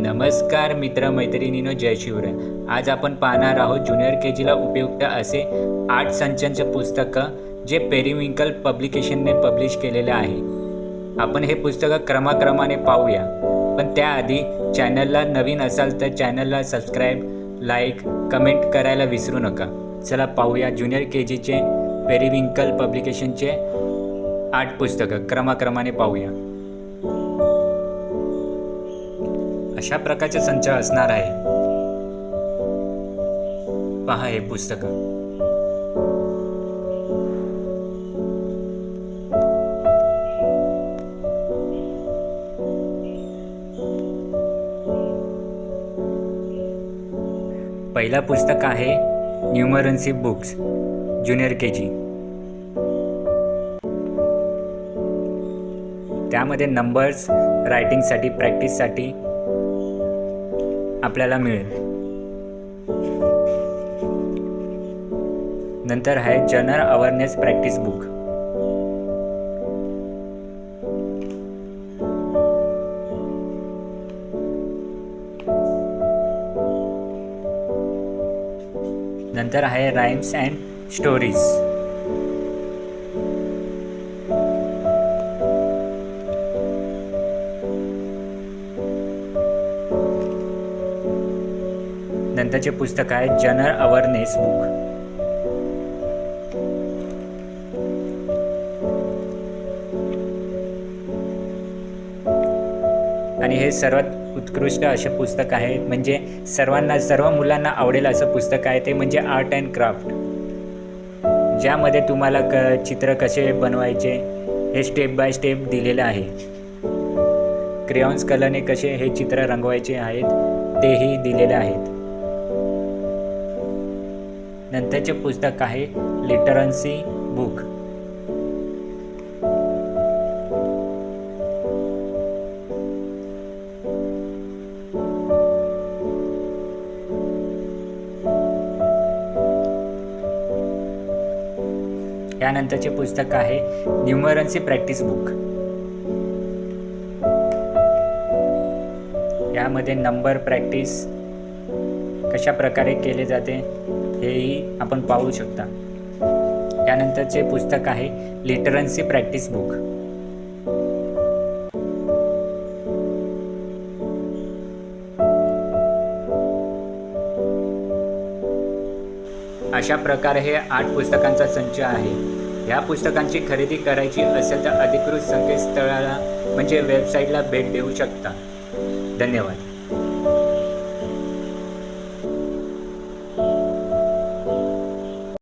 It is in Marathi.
नमस्कार मित्र मैत्रिणींनो, जय शिवराय। आज आपण पाहणार आहोत ज्युनियर केजीला उपयुक्त असे 8 संचांचे पुस्तकं जे पेरिविंकल पब्लिकेशनने पब्लिश केलेले आहे। आपण हे पुस्तक क्रमाक्रमाने पाहूया, पण त्याआधी चॅनलला नवीन असाल तर चॅनलला सबस्क्राईब, लाईक, कमेंट करायला विसरू नका। चला पाहूया ज्युनियर केजीचे पेरिविंकल पब्लिकेशनचे 8 पुस्तकं क्रमाक्रमाने पाहूया। अशा प्रकारचे संच असणार आहे। पहा हे पुस्तक। पहिला पुस्तक आहे न्यूमरन्सी बुक्स ज्युनियर केजी। त्यामध्ये नंबर्स रायटिंगसाठी प्रॅक्टिससाठी आपल्याला मिळेल। नंतर आहे जनरल अवेअरनेस प्रॅक्टिस बुक। नंतर आहे राइम्स अँड स्टोरीज। नंतरचे पुस्तक आहे जनरल अवेअरनेस बुक। आणि हे सर्वात उत्कृष्ट असे पुस्तक आहे, म्हणजे सर्व मुलांना आवडेल असं पुस्तक आहे। ते म्हणजे आर्ट अँड क्राफ्ट, ज्यामध्ये तुम्हाला चित्र कसे बनवायचे हे स्टेप बाय स्टेप दिलेले आहे। क्रेयॉन्स कलरने कसे हे चित्र रंगवायचे आहेत तेही दिलेले आहेत। नंतरचे पुस्तक आहे लिटरन्सी बुक। यानंतरचे पुस्तक आहे न्यूमरन्सी प्रॅक्टिस बुक। यामध्ये नंबर प्रॅक्टिस कशा प्रकारे केले जाते हेही आपण पाहू शकता। यानंतरचे पुस्तक आहे लिटरन्सी प्रॅक्टिस बुक। अशा प्रकारे हे 8 पुस्तकांचा संच आहे। या पुस्तकांची खरेदी करायची असेल तर अधिकृत संकेतस्थळाला म्हणजे वेबसाईटला भेट देऊ शकता। धन्यवाद।